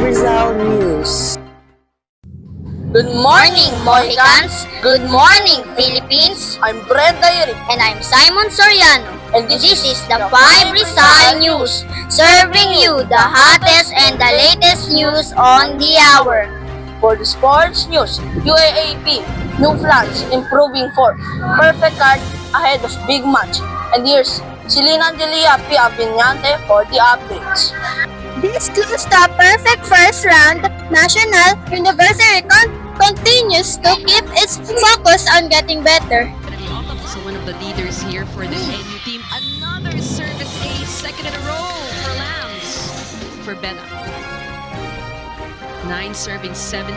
Rizal News. Good morning, Mohicans! Good morning, Philippines! I'm Brent Dayari. And I'm Simon Soriano. And This is the 5 Rizal News, serving you the hottest and the latest news on the hour. For the sports news, UAAP, new plans, improving form, perfect card ahead of big match. And here's Celine Angelia P. Avignante for the updates. This close to a perfect first round, National University continues to keep its focus on getting better. So one of the leaders here for the NU team. Another service ace, second in a row for Lambs. For Bella. 9 serving 17.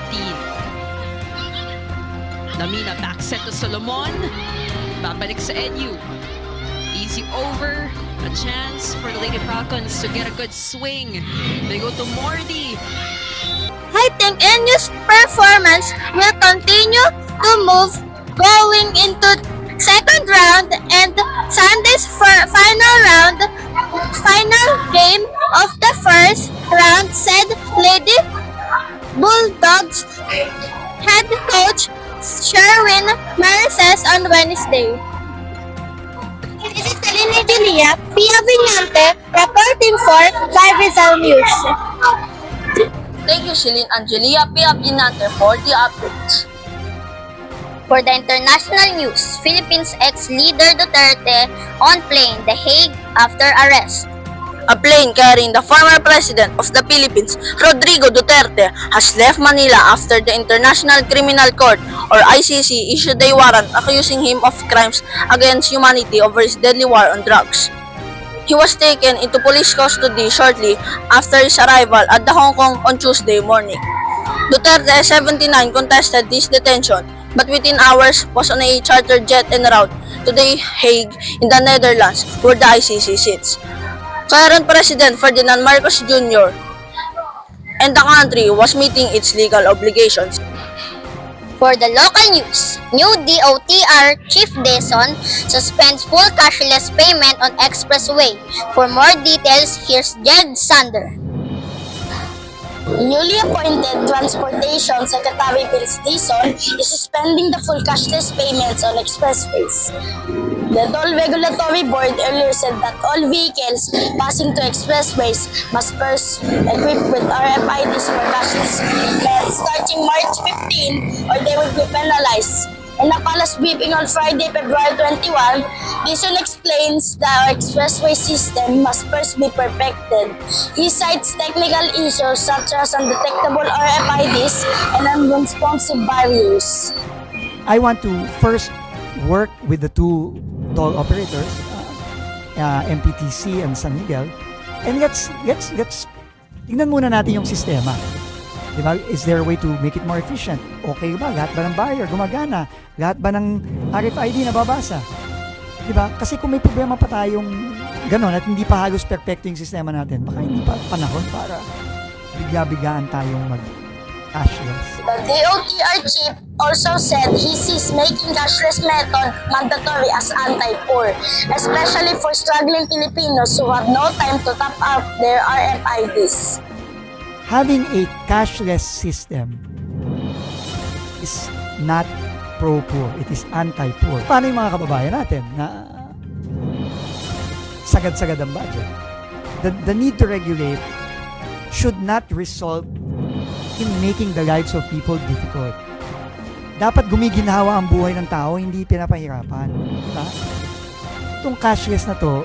Lamina back set to Solomon. Babalik sa NU. Easy over. A chance for the Lady Falcons to get a good swing. They go to Mordi. I think NU's performance will continue to move going into second round and Sunday's final game of the first round, said Lady Bulldogs head coach Sherwin Marices on Wednesday. This is Celine Angelia P. Avignante reporting for 5 Rizal News. Thank you, Celine Angelia P. Avignante for the updates. For the international news, Philippines ex-leader Duterte on plane The Hague after arrest. A plane carrying the former president of the Philippines, Rodrigo Duterte, has left Manila after the International Criminal Court or ICC issued a warrant accusing him of crimes against humanity over his deadly war on drugs. He was taken into police custody shortly after his arrival at the Hong Kong on Tuesday morning. Duterte, 79, contested this detention, but within hours was on a chartered jet en route to The Hague in the Netherlands, where the ICC sits. Current President Ferdinand Marcos Jr. and the country was meeting its legal obligations. For the local news, new DOTR Chief Dezon suspends full cashless payment on expressway. For more details, here's Jed Sander. Newly appointed Transportation Secretary Bill Dizon is suspending the full cashless payments on expressways. The Toll Regulatory Board earlier said that all vehicles passing to expressways must first equipped with RFIDs for cashless payments starting March 15 or they will be penalized. In a palace briefing on Friday, February 21, Dizon explains the expressway system must first be perfected. He cites technical issues such as undetectable RFIDs and unresponsive barriers. I want to first work with the two toll operators, MPTC and San Miguel, and let's tingnan muna natin yung sistema. Diba? Is there a way to make it more efficient? Okay ba? Lahat ba ng barrier gumagana? Lahat ba ng RFID nababasa? Diba? Kasi kung may problema pa tayong ganon at hindi pa halos perfecto yung sistema natin, baka hindi pa panahon para bigla-biglaan tayong mag-cashless. The DOTR chief also said he sees making cashless method mandatory as anti-poor, especially for struggling Filipinos who have no time to top up their RFIDs. Having a cashless system is not pro-poor. It is anti-poor. Paano yung mga kababayan natin na sagad-sagad ang budget? The need to regulate should not result in making the lives of people difficult. Dapat gumiginhawa ang buhay ng tao, hindi pinapahirapan. Diba? Itong cashless na to,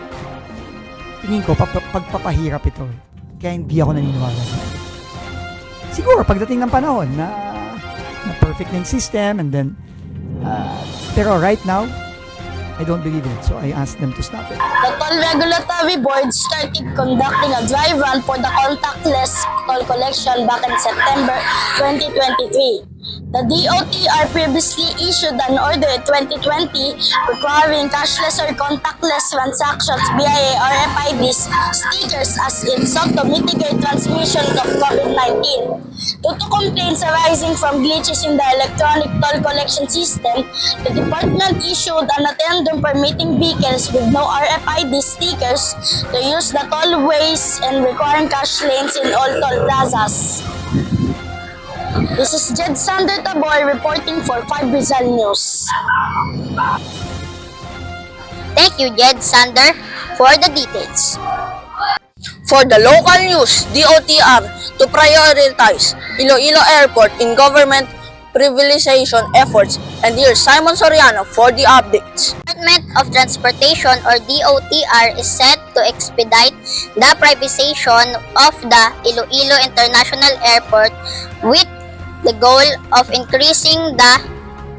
tingin ko, pagpapahirap ito. Kaya hindi ako naniniwala dyan. Siguro pagdating ng panahon na perfect na yung system and then pero right now I don't believe in it, so I asked them to stop it. The Toll Regulatory Board started conducting a dry run for the contactless toll collection back in September 2023. The DOTR previously issued an order in 2020 requiring cashless or contactless transactions BIA or FIDs stickers as it sought to mitigate transmission of COVID-19. Due to complaints arising from glitches in the electronic toll collection system, the department issued an addendum permitting vehicles with no RFID stickers to use the tollways and requiring cash lanes in all toll plazas. This is Jed Sander Taboy reporting for 5 Rizal News. Thank you, Jed Sander, for the details. For the local news, DOTR to prioritize Iloilo Airport in government privatization efforts. And here's Simon Soriano for the updates. Department of Transportation or DOTR is set to expedite the privatization of the Iloilo International Airport with the goal of increasing the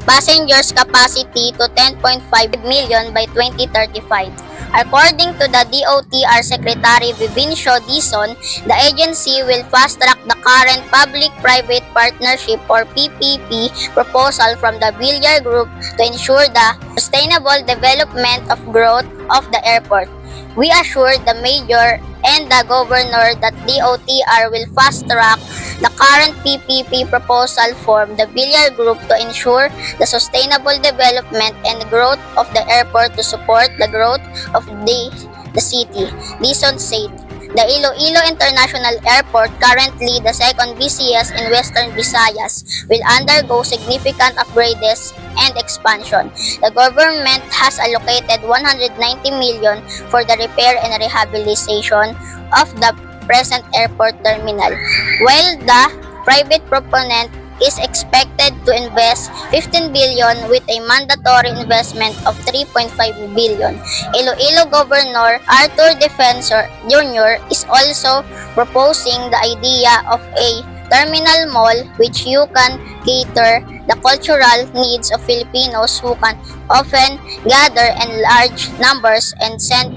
passengers capacity to 10.5 million by 2035. According to the DOTR Secretary Vivincio Dizon, the agency will fast-track the current Public-Private Partnership or PPP proposal from the Villar Group to ensure the sustainable development of growth of the airport. We assure the Mayor and the Governor that DOTR will fast-track the current PPP proposal from the Villar Group to ensure the sustainable development and growth of the airport to support the growth of the city, Dizon said. The Iloilo International Airport, currently the second busiest in Western Visayas, will undergo significant upgrades and expansion. The government has allocated 190 million for the repair and rehabilitation of the present airport terminal, while the private proponent is expected to invest 15 billion with a mandatory investment of 3.5 billion. Iloilo Governor Arthur Defensor Jr. is also proposing the idea of a terminal mall which you can cater the cultural needs of Filipinos who can often gather in large numbers and send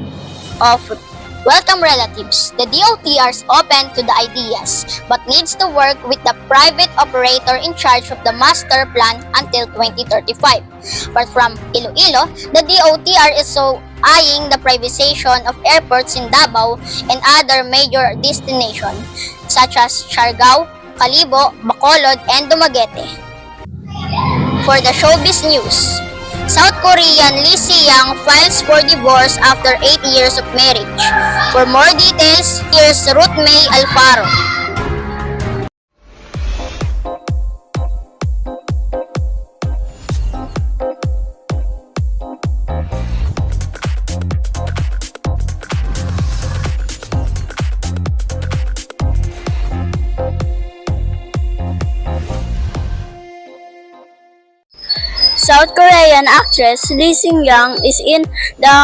off. Welcome relatives. The DOTR is open to the ideas but needs to work with the private operator in charge of the master plan until 2035. But from Iloilo, the DOTR is so eyeing the privatization of airports in Davao and other major destinations such as Siargao, Calibo, Bacolod, and Dumaguete. For the showbiz news, South Korean Lee Si-young files for divorce after 8 years of marriage. For more details, here's Ruth May Alfaro. South Korean actress Lee Si-young is in the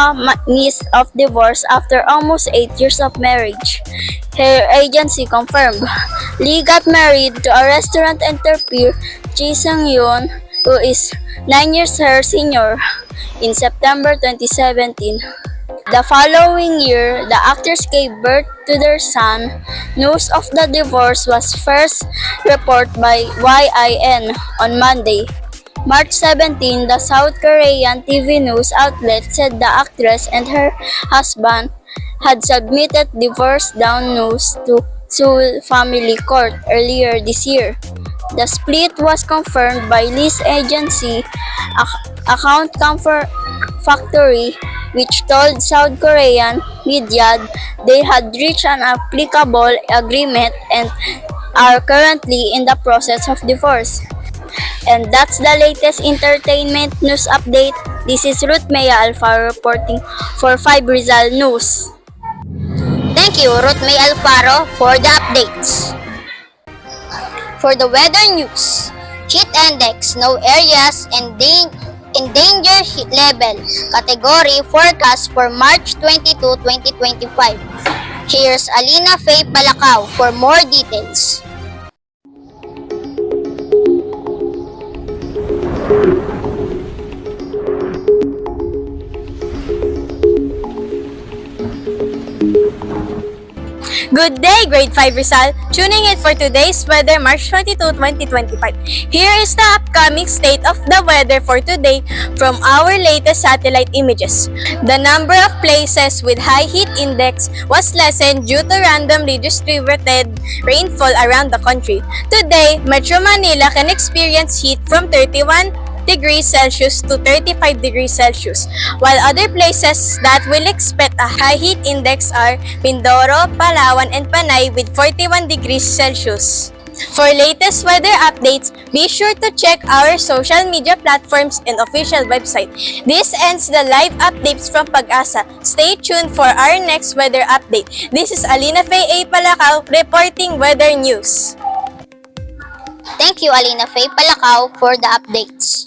midst of divorce after almost 8 years of marriage. Her agency confirmed. Lee got married to a restaurant entrepreneur, Ji Sang-yoon, who is 9 years her senior, in September 2017. The following year, the actors gave birth to their son. News of the divorce was first reported by YIN on Monday, March 17. The South Korean TV news outlet said the actress and her husband had submitted divorce down news to Seoul Family Court earlier this year. The split was confirmed by Lee's agency, Account Factory, which told South Korean media they had reached an applicable agreement and are currently in the process of divorce. And that's the latest entertainment news update. This is Ruth Maya Alfaro reporting for 5 Rizal News. Thank you, Ruth May Alfaro, for the updates. For the weather news, heat index, no areas in danger heat level category forecast for March 22, 2025. Here's Alina Faye Palacao for more details. Good day, Grade 5 Rizal. Tuning in for today's weather, March 22, 2025. Here is the upcoming state of the weather for today from our latest satellite images. The number of places with high heat index was lessened due to randomly distributed rainfall around the country. Today, Metro Manila can experience heat from 31 degrees Celsius to 35 degrees Celsius, while other places that will expect a high heat index are Mindoro, Palawan, and Panay with 41 degrees Celsius. For latest weather updates, be sure to check our social media platforms and official website. This ends the live updates from Pag-asa. Stay tuned for our next weather update. This is Alina Faye A. Palacao reporting weather news. Thank you, Alina Faye Palacao, for the updates.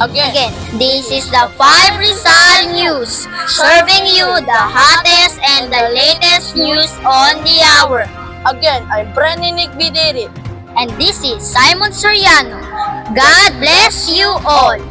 Again, this is the 5 Rizal News, serving you the hottest and the latest news on the hour. Again, I'm Brenny Nick Biderit. And this is Simon Soriano. God bless you all.